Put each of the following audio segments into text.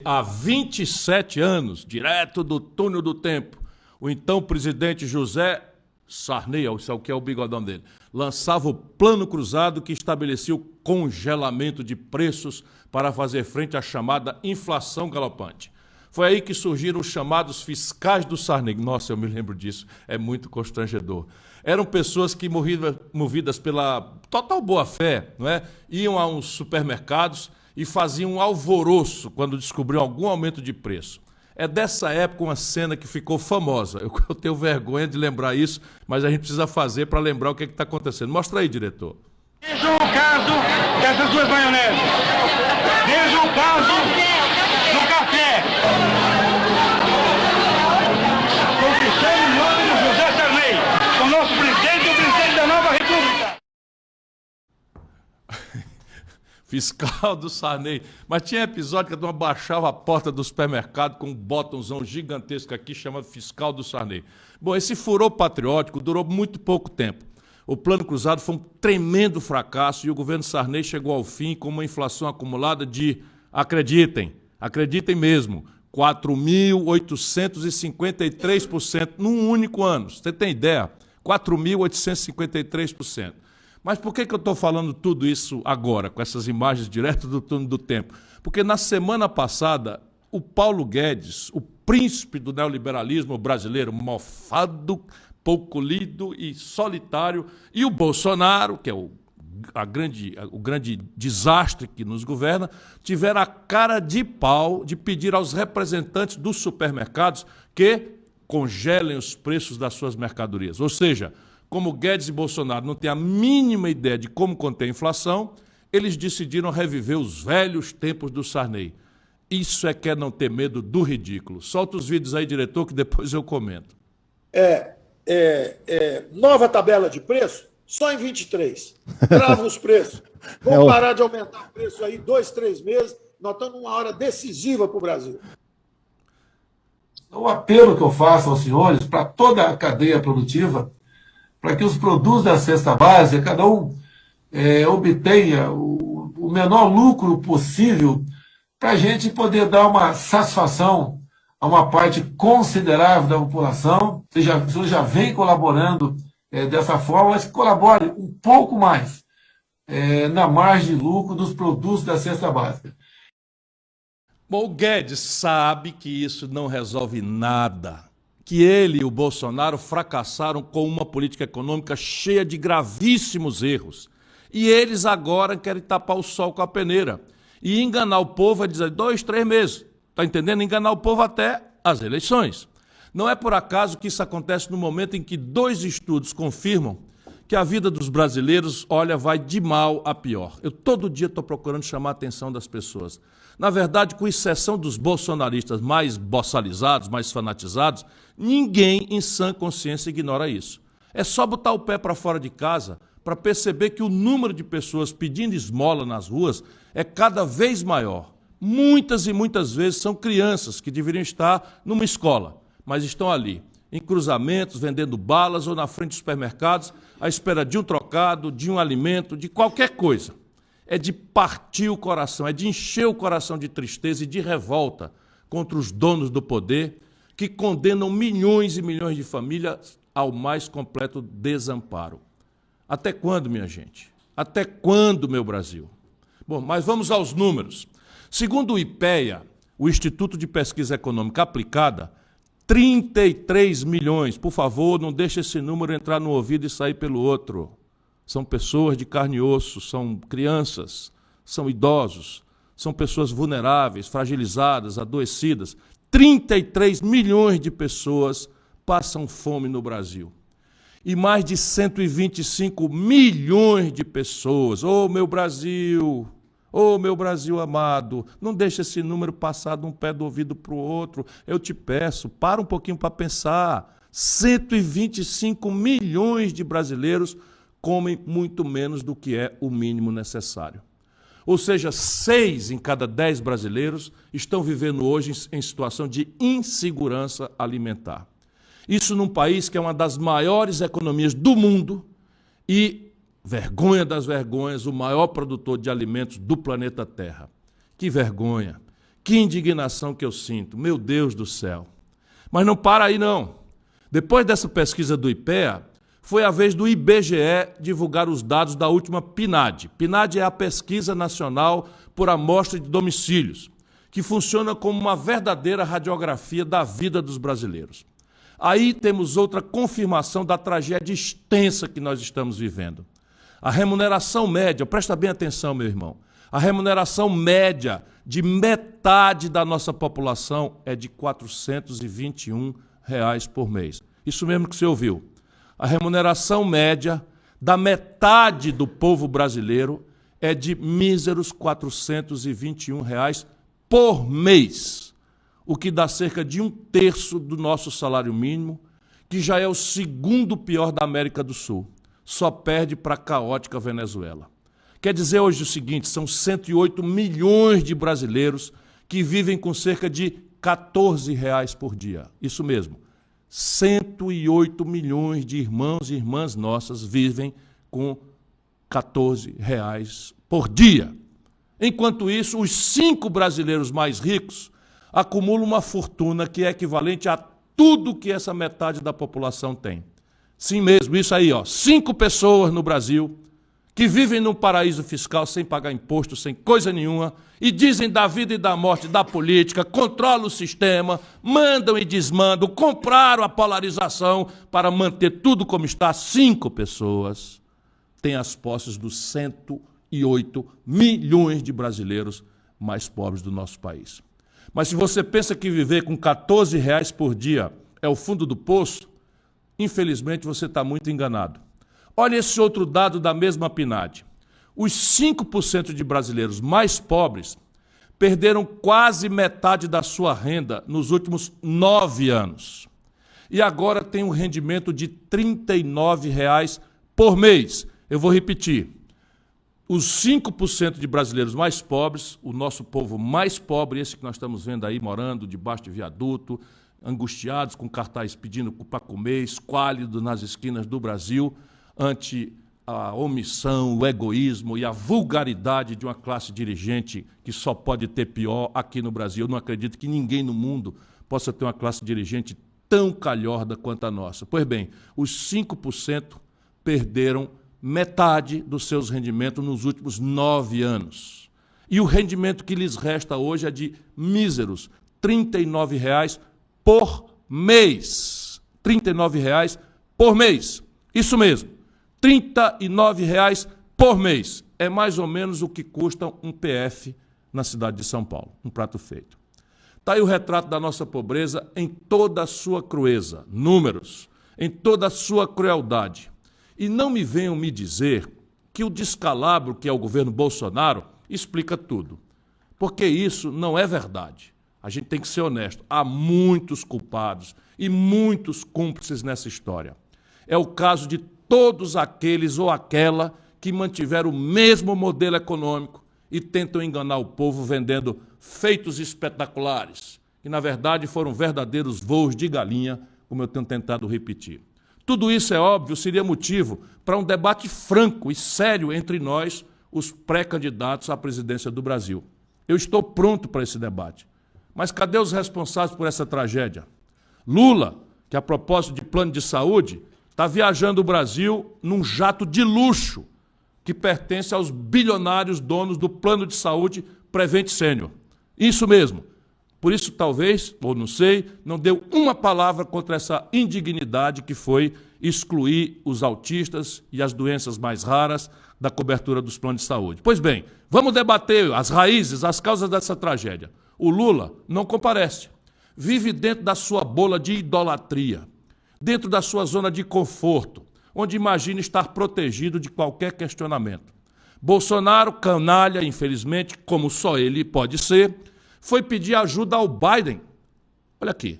Há 27 anos, direto do túnel do tempo, o então presidente José Sarney, isso é o que é o bigodão dele, lançava o plano cruzado que estabelecia o congelamento de preços para fazer frente à chamada inflação galopante. Foi aí que surgiram os chamados fiscais do Sarney. Nossa, eu me lembro disso, é muito constrangedor. Eram pessoas que, movidas pela total boa-fé, não é? Iam a uns supermercados e faziam um alvoroço quando descobriam algum aumento de preço. É dessa época uma cena que ficou famosa. Eu tenho vergonha de lembrar isso, mas a gente precisa fazer para lembrar o que está acontecendo. Mostra aí, diretor. Veja o caso dessas duas maioneses. Veja o caso do café. Conquistando o nome do José Sarney, o nosso presidente e o presidente da nova república. Fiscal do Sarney. Mas tinha episódio que a turma baixava a porta do supermercado com um botãozão gigantesco aqui chamado Fiscal do Sarney. Bom, esse furor patriótico durou muito pouco tempo. O plano cruzado foi um tremendo fracasso e o governo Sarney chegou ao fim com uma inflação acumulada de, acreditem mesmo, 4.853% num único ano. Você tem ideia? 4.853%. Mas por que eu estou falando tudo isso agora, com essas imagens direto do túnel do tempo? Porque na semana passada, o Paulo Guedes, o príncipe do neoliberalismo brasileiro, mofado, pouco lido e solitário, e o Bolsonaro, que é o grande desastre que nos governa, tiveram a cara de pau de pedir aos representantes dos supermercados que congelem os preços das suas mercadorias. Ou seja, como Guedes e Bolsonaro não têm a mínima ideia de como conter a inflação, eles decidiram reviver os velhos tempos do Sarney. Isso é que é não ter medo do ridículo. Solta os vídeos aí, diretor, que depois eu comento. Nova tabela de preço, só em 23. Trava os preços. Vamos parar de aumentar o preço aí 2, 3 meses. Nós estamos numa hora decisiva para o Brasil. O apelo que eu faço aos senhores, para toda a cadeia produtiva, para que os produtos da cesta básica, cada um obtenha o menor lucro possível, para a gente poder dar uma satisfação a uma parte considerável da população. Você já vem colaborando dessa forma, mas colabore um pouco mais na margem de lucro dos produtos da cesta básica. Bom, o Guedes sabe que isso não resolve nada, que ele e o Bolsonaro fracassaram com uma política econômica cheia de gravíssimos erros. E eles agora querem tapar o sol com a peneira. E enganar o povo é dizer 2, 3 meses. Está entendendo? Enganar o povo até as eleições. Não é por acaso que isso acontece no momento em que 2 estudos confirmam que a vida dos brasileiros, olha, vai de mal a pior. Eu todo dia estou procurando chamar a atenção das pessoas. Na verdade, com exceção dos bolsonaristas mais boçalizados, mais fanatizados, ninguém em sã consciência ignora isso. É só botar o pé para fora de casa para perceber que o número de pessoas pedindo esmola nas ruas é cada vez maior. Muitas e muitas vezes são crianças que deveriam estar numa escola, mas estão ali, em cruzamentos, vendendo balas ou na frente de supermercados, à espera de um trocado, de um alimento, de qualquer coisa. É de partir o coração, é de encher o coração de tristeza e de revolta contra os donos do poder que condenam milhões e milhões de famílias ao mais completo desamparo. Até quando, minha gente? Até quando, meu Brasil? Bom, mas vamos aos números. Segundo o IPEA, o Instituto de Pesquisa Econômica Aplicada, 33 milhões. Por favor, não deixe esse número entrar no ouvido e sair pelo outro. São pessoas de carne e osso, são crianças, são idosos, são pessoas vulneráveis, fragilizadas, adoecidas. 33 milhões de pessoas passam fome no Brasil. E mais de 125 milhões de pessoas. Ô, meu Brasil amado, não deixe esse número passar de um pé do ouvido para o outro. Eu te peço, para um pouquinho para pensar. 125 milhões de brasileiros comem muito menos do que é o mínimo necessário. Ou seja, 6 em cada 10 brasileiros estão vivendo hoje em situação de insegurança alimentar. Isso num país que é uma das maiores economias do mundo e, vergonha das vergonhas, o maior produtor de alimentos do planeta Terra. Que vergonha, Que indignação que eu sinto, meu Deus do céu. Mas não para aí não. Depois dessa pesquisa do IPEA, foi a vez do IBGE divulgar os dados da última PNAD. PNAD é a Pesquisa Nacional por Amostra de Domicílios, que funciona como uma verdadeira radiografia da vida dos brasileiros. Aí temos outra confirmação da tragédia extensa que nós estamos vivendo. A remuneração média, presta bem atenção, meu irmão, a remuneração média de metade da nossa população é de R$ 421 por mês. Isso mesmo que você ouviu. A remuneração média da metade do povo brasileiro é de míseros R$ 421 por mês, o que dá cerca de 1/3 do nosso salário mínimo, que já é o segundo pior da América do Sul. Só perde para a caótica Venezuela. Quer dizer hoje o seguinte, são 108 milhões de brasileiros que vivem com cerca de R$ 14 por dia. Isso mesmo, 108 milhões de irmãos e irmãs nossas vivem com R$ 14 por dia. Enquanto isso, os 5 brasileiros mais ricos acumulam uma fortuna que é equivalente a tudo que essa metade da população tem. Sim mesmo, isso aí, 5 pessoas no Brasil que vivem num paraíso fiscal sem pagar imposto, sem coisa nenhuma, e dizem da vida e da morte da política, controlam o sistema, mandam e desmandam, compraram a polarização para manter tudo como está. 5 pessoas têm as posses dos 108 milhões de brasileiros mais pobres do nosso país. Mas se você pensa que viver com R$ 14 por dia é o fundo do poço, infelizmente você está muito enganado. Olha esse outro dado da mesma PNAD. Os 5% de brasileiros mais pobres perderam quase metade da sua renda nos últimos 9 anos. E agora tem um rendimento de R$ 39 por mês. Eu vou repetir. Os 5% de brasileiros mais pobres, o nosso povo mais pobre, esse que nós estamos vendo aí morando debaixo de viaduto, angustiados com cartaz pedindo para comer, esquálido nas esquinas do Brasil, ante a omissão, o egoísmo e a vulgaridade de uma classe dirigente que só pode ter pior aqui no Brasil. Eu não acredito que ninguém no mundo possa ter uma classe dirigente tão calhorda quanto a nossa. Pois bem, os 5% perderam metade dos seus rendimentos nos últimos 9 anos. E o rendimento que lhes resta hoje é de míseros R$ 39 por mês. R$ 39 por mês. Isso mesmo. R$ 39 por mês. É mais ou menos o que custa um PF na cidade de São Paulo, um prato feito. Está aí o retrato da nossa pobreza em toda a sua crueza, números, em toda a sua crueldade. E não me venham me dizer que o descalabro que é o governo Bolsonaro explica tudo, porque isso não é verdade. A gente tem que ser honesto. Há muitos culpados e muitos cúmplices nessa história. É o caso de todos aqueles ou aquela que mantiveram o mesmo modelo econômico e tentam enganar o povo vendendo feitos espetaculares, que na verdade foram verdadeiros voos de galinha, como eu tenho tentado repetir. Tudo isso, é óbvio, seria motivo para um debate franco e sério entre nós, os pré-candidatos à presidência do Brasil. Eu estou pronto para esse debate. Mas cadê os responsáveis por essa tragédia? Lula, que a propósito de plano de saúde, está viajando o Brasil num jato de luxo que pertence aos bilionários donos do plano de saúde Prevent Senior. Isso mesmo. Por isso, talvez, ou não sei, não deu uma palavra contra essa indignidade que foi excluir os autistas e as doenças mais raras da cobertura dos planos de saúde. Pois bem, vamos debater as raízes, as causas dessa tragédia. O Lula não comparece. Vive dentro da sua bola de idolatria, dentro da sua zona de conforto, onde imagina estar protegido de qualquer questionamento. Bolsonaro, canalha, infelizmente, como só ele pode ser, foi pedir ajuda ao Biden. Olha aqui,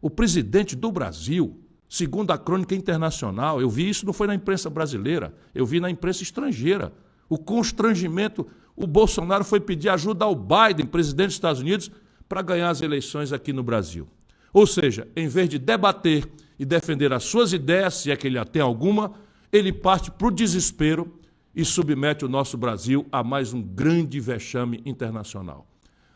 o presidente do Brasil, segundo a crônica internacional, eu vi isso, não foi na imprensa brasileira, eu vi na imprensa estrangeira. O constrangimento, o Bolsonaro foi pedir ajuda ao Biden, presidente dos Estados Unidos, para ganhar as eleições aqui no Brasil. Ou seja, em vez de debater e defender as suas ideias, se é que ele já tem alguma, ele parte para o desespero e submete o nosso Brasil a mais um grande vexame internacional.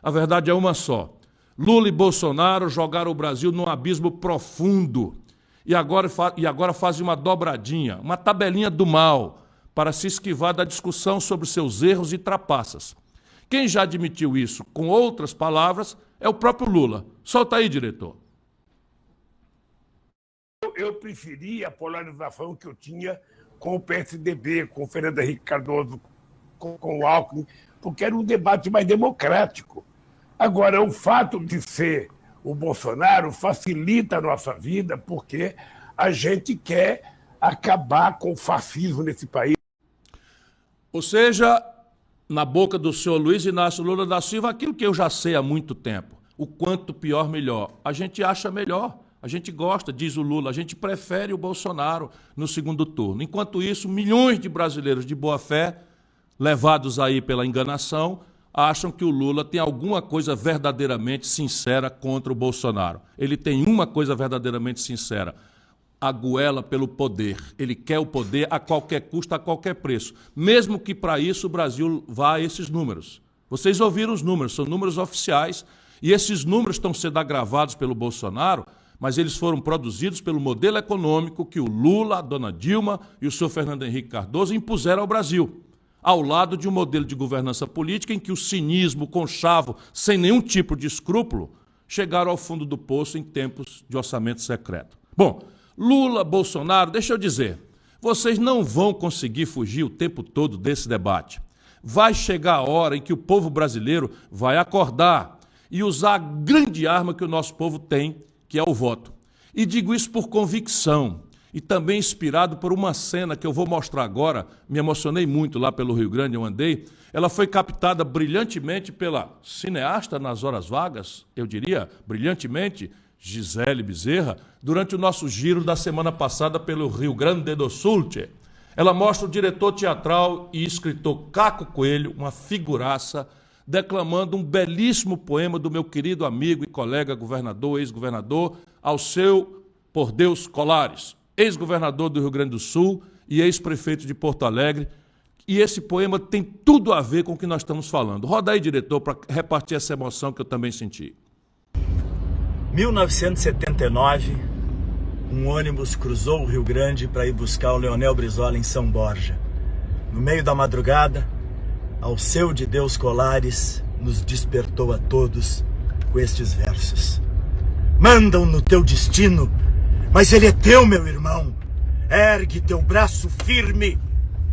A verdade é uma só. Lula e Bolsonaro jogaram o Brasil num abismo profundo e agora fazem uma dobradinha, uma tabelinha do mal, para se esquivar da discussão sobre seus erros e trapaças. Quem já admitiu isso, com outras palavras, é o próprio Lula. Solta aí, diretor. Eu preferi a polarização que eu tinha com o PSDB, com o Fernando Henrique Cardoso, com o Alckmin, porque era um debate mais democrático. Agora, o fato de ser o Bolsonaro facilita a nossa vida, porque a gente quer acabar com o fascismo nesse país. Ou seja, na boca do senhor Luiz Inácio Lula da Silva, aquilo que eu já sei há muito tempo. O quanto pior, melhor. A gente acha melhor, a gente gosta, diz o Lula, a gente prefere o Bolsonaro no segundo turno. Enquanto isso, milhões de brasileiros de boa fé, levados aí pela enganação, acham que o Lula tem alguma coisa verdadeiramente sincera contra o Bolsonaro. Ele tem uma coisa verdadeiramente sincera: a goela pelo poder. Ele quer o poder a qualquer custo, a qualquer preço. Mesmo que para isso o Brasil vá a esses números. Vocês ouviram os números, são números oficiais, e esses números estão sendo agravados pelo Bolsonaro, mas eles foram produzidos pelo modelo econômico que o Lula, a dona Dilma e o senhor Fernando Henrique Cardoso impuseram ao Brasil, ao lado de um modelo de governança política em que o cinismo, o conchavo, sem nenhum tipo de escrúpulo, chegaram ao fundo do poço em tempos de orçamento secreto. Bom, Lula, Bolsonaro, deixa eu dizer, vocês não vão conseguir fugir o tempo todo desse debate. Vai chegar a hora em que o povo brasileiro vai acordar e usar a grande arma que o nosso povo tem, que é o voto. E digo isso por convicção e também inspirado por uma cena que eu vou mostrar agora. Me emocionei muito lá pelo Rio Grande, eu andei. Ela foi captada brilhantemente pela cineasta nas horas vagas, eu diria, brilhantemente, Gisele Bezerra, durante o nosso giro da semana passada pelo Rio Grande do Sul. Ela mostra o diretor teatral e escritor Caco Coelho, uma figuraça, declamando um belíssimo poema do meu querido amigo e colega governador, ex-governador, Alceu Por Deus Colares, ex-governador do Rio Grande do Sul e ex-prefeito de Porto Alegre. E esse poema tem tudo a ver com o que nós estamos falando. Roda aí, diretor, para repartir essa emoção que eu também senti. 1979, um ônibus cruzou o Rio Grande para ir buscar o Leonel Brizola em São Borja. No meio da madrugada, Alceu de Deus Colares nos despertou a todos com estes versos. Mandam no teu destino, mas ele é teu, meu irmão. Ergue teu braço firme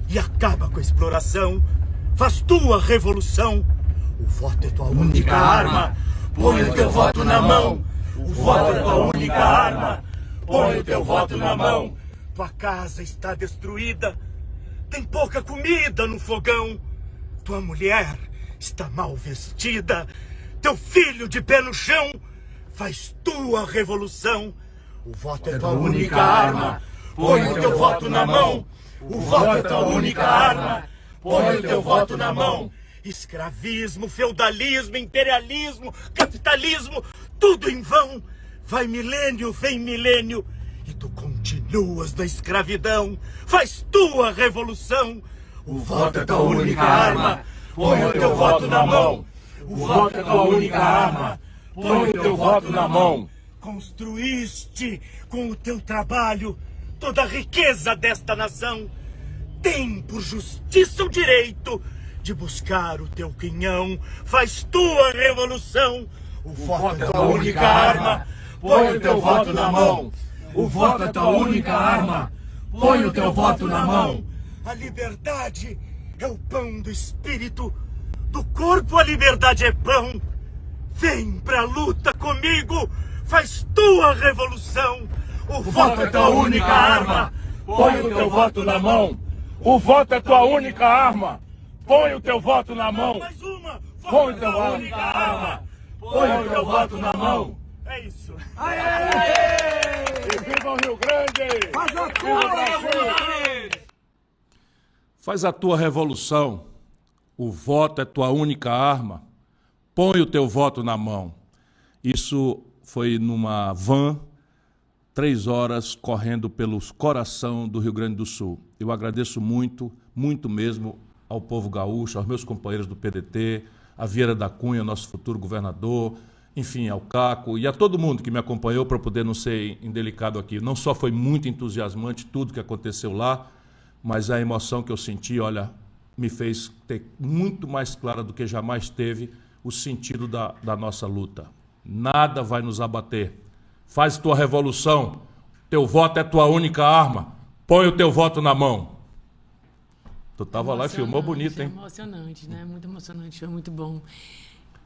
e acaba com a exploração. Faz tua revolução. O voto é tua única arma. Põe o teu voto na mão. O voto é tua única arma. Põe o teu voto na mão. Tua casa está destruída. Tem pouca comida no fogão. Tua mulher está mal vestida. Teu filho de pé no chão. Faz tua revolução. O voto é tua única arma. Põe o teu voto na mão. O voto é tua única arma. Põe o teu voto na mão. Escravismo, feudalismo, imperialismo, capitalismo, tudo em vão. Vai milênio, vem milênio, e tu continuas na escravidão. Faz tua revolução. O voto é tua única arma. Põe o teu voto na mão. O voto é tua única arma. Põe o teu voto na mão. Construíste com o teu trabalho toda a riqueza desta nação. Tem por justiça o direito de buscar o teu quinhão. Faz tua revolução. O voto é tua única arma. Põe o teu voto na mão. O voto é tua única arma. Põe o teu voto na mão. A liberdade é o pão do espírito. Do corpo a liberdade é pão. Vem pra luta comigo. Faz tua revolução. O voto é tua única arma. Põe o teu voto na mão. O voto é tua única arma. Põe o teu voto na mão. Mais uma. Põe o teu voto única arma. Põe o teu voto na mão. É isso. E viva o Rio Grande! Faz a tua revolução. O voto é tua única arma. Põe o teu voto na mão. Isso foi numa van, 3 horas correndo pelos coração do Rio Grande do Sul. Eu agradeço muito, muito mesmo ao povo gaúcho, aos meus companheiros do PDT, a Vieira da Cunha, nosso futuro governador, enfim, ao Caco e a todo mundo que me acompanhou, para poder não ser indelicado aqui. Não só foi muito entusiasmante tudo que aconteceu lá, mas a emoção que eu senti, olha, me fez ter muito mais clara do que jamais teve o sentido da nossa luta. Nada vai nos abater. Faz tua revolução, teu voto é tua única arma, põe o teu voto na mão. Tu estava lá e filmou bonito, hein? Emocionante, né? Muito emocionante, foi muito bom.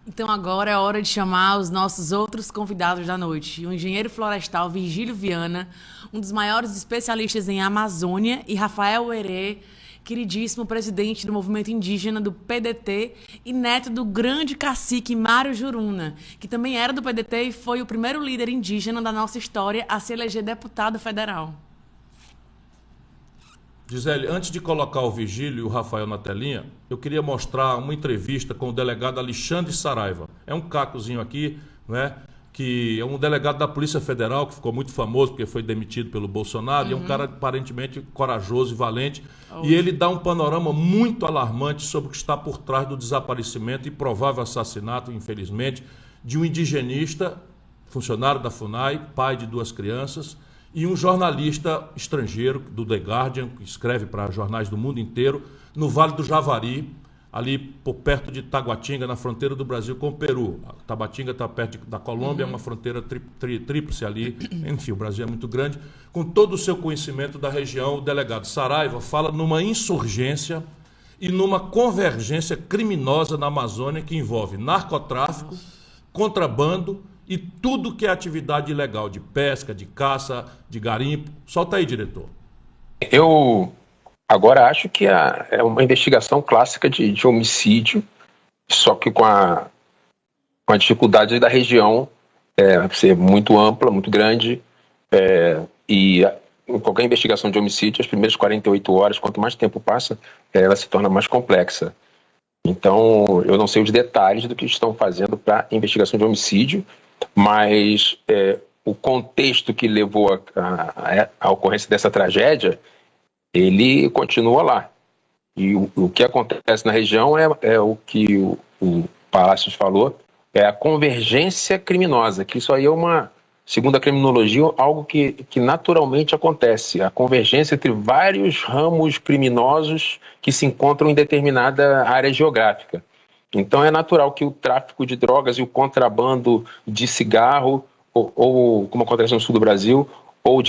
Então agora é hora de chamar os nossos outros convidados da noite. O engenheiro florestal Virgílio Viana, um dos maiores especialistas em Amazônia, e Rafael Herê, queridíssimo presidente do movimento indígena do PDT e neto do grande cacique Mário Juruna, que também era do PDT e foi o primeiro líder indígena da nossa história a se eleger deputado federal. Gisele, antes de colocar o Virgílio e o Rafael na telinha, eu queria mostrar uma entrevista com o delegado Alexandre Saraiva. É um cacozinho aqui, né, que é um delegado da Polícia Federal, que ficou muito famoso porque foi demitido pelo Bolsonaro, e é um cara aparentemente corajoso e valente. E ele dá um panorama muito alarmante sobre o que está por trás do desaparecimento e provável assassinato, infelizmente, de um indigenista, funcionário da FUNAI, pai de 2 crianças, e um jornalista estrangeiro do The Guardian, que escreve para jornais do mundo inteiro, no Vale do Javari, ali por perto de Taguatinga, na fronteira do Brasil com o Peru. Taguatinga está perto da Colômbia, é uma fronteira tríplice ali. Enfim, o Brasil é muito grande. Com todo o seu conhecimento da região, o delegado Saraiva fala numa insurgência e numa convergência criminosa na Amazônia que envolve narcotráfico, contrabando e tudo que é atividade ilegal, de pesca, de caça, de garimpo. Solta aí, diretor. Eu agora acho que é uma investigação clássica de homicídio, só que com a dificuldade da região ser muito ampla, muito grande, e em qualquer investigação de homicídio, as primeiras 48 horas, quanto mais tempo passa, ela se torna mais complexa. Então, eu não sei os detalhes do que estão fazendo para investigação de homicídio, mas o contexto que levou à ocorrência dessa tragédia, ele continua lá. E o que acontece na região é o que o Palácios falou, é a convergência criminosa, que isso aí é uma, segundo a criminologia, algo que naturalmente acontece, a convergência entre vários ramos criminosos que se encontram em determinada área geográfica. Então é natural que o tráfico de drogas e o contrabando de cigarro, ou como acontece no sul do Brasil, ou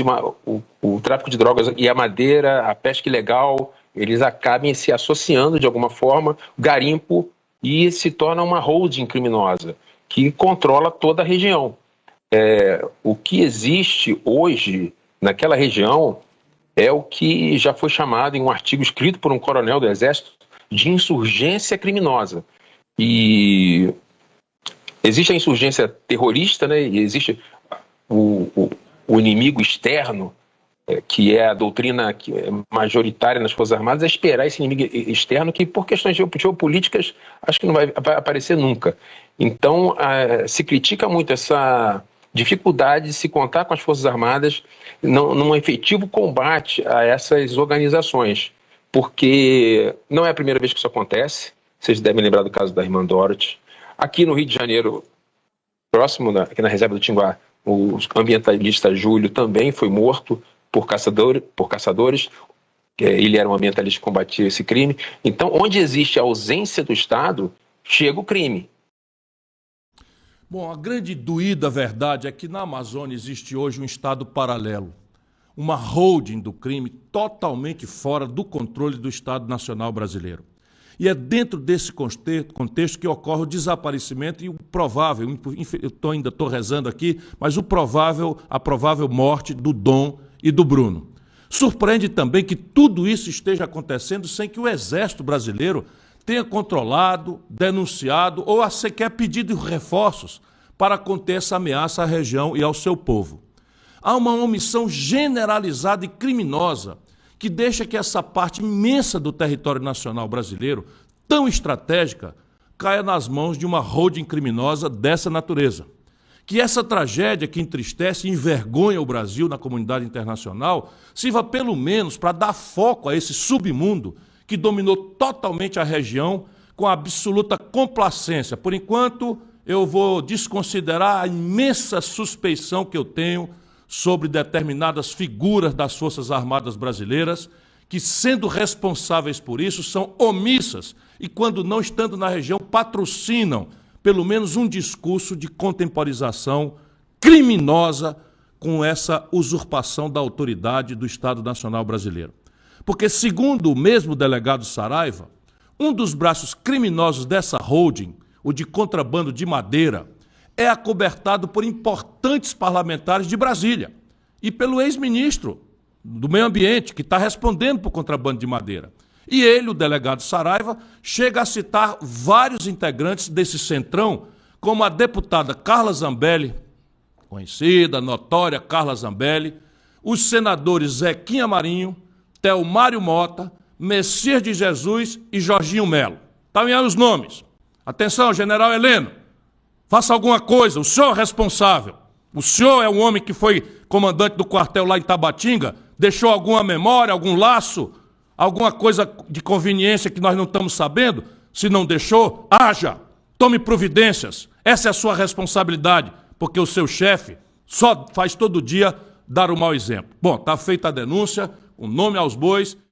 o tráfico de drogas e a madeira, a pesca ilegal, eles acabem se associando de alguma forma, garimpo, e se torna uma holding criminosa, que controla toda a região. O que existe hoje naquela região é o que já foi chamado em um artigo escrito por um coronel do Exército de insurgência criminosa. E existe a insurgência terrorista, né? E existe o inimigo externo, que é a doutrina majoritária nas Forças Armadas, é esperar esse inimigo externo que, por questões geopolíticas, acho que não vai aparecer nunca. Então, se critica muito essa dificuldade de se contar com as Forças Armadas num efetivo combate a essas organizações, porque não é a primeira vez que isso acontece. Vocês devem lembrar do caso da irmã Dorothy. Aqui no Rio de Janeiro, próximo, aqui na reserva do Tinguá, o ambientalista Júlio também foi morto por caçadores. Ele era um ambientalista que combatia esse crime. Então, onde existe a ausência do Estado, chega o crime. Bom, a grande doída verdade é que na Amazônia existe hoje um Estado paralelo, uma holding do crime totalmente fora do controle do Estado Nacional Brasileiro. E é dentro desse contexto que ocorre o desaparecimento e o provável, eu ainda estou rezando aqui, mas a provável morte do Dom e do Bruno. Surpreende também que tudo isso esteja acontecendo sem que o Exército Brasileiro tenha controlado, denunciado ou sequer pedido reforços para conter essa ameaça à região e ao seu povo. Há uma omissão generalizada e criminosa que deixa que essa parte imensa do território nacional brasileiro, tão estratégica, caia nas mãos de uma holding criminosa dessa natureza. Que essa tragédia que entristece e envergonha o Brasil na comunidade internacional sirva pelo menos para dar foco a esse submundo que dominou totalmente a região com absoluta complacência. Por enquanto, eu vou desconsiderar a imensa suspeição que eu tenho sobre determinadas figuras das Forças Armadas brasileiras, que, sendo responsáveis por isso, são omissas e, quando não estando na região, patrocinam pelo menos um discurso de contemporização criminosa com essa usurpação da autoridade do Estado Nacional Brasileiro. Porque, segundo o mesmo delegado Saraiva, um dos braços criminosos dessa holding, o de contrabando de madeira, é acobertado por importantes parlamentares de Brasília e pelo ex-ministro do Meio Ambiente, que está respondendo por contrabando de madeira. E ele, o delegado Saraiva, chega a citar vários integrantes desse centrão, como a deputada Carla Zambelli, conhecida, notória Carla Zambelli, os senadores Zequinha Marinho, Telmário Mota, Messias de Jesus e Jorginho Melo. Estão aí os nomes. Atenção, general Heleno, faça alguma coisa, o senhor é responsável. O senhor é um homem que foi comandante do quartel lá em Tabatinga, deixou alguma memória, algum laço, alguma coisa de conveniência que nós não estamos sabendo? Se não deixou, haja, tome providências. Essa é a sua responsabilidade, porque o seu chefe só faz todo dia dar o mau exemplo. Bom, está feita a denúncia, o nome aos bois.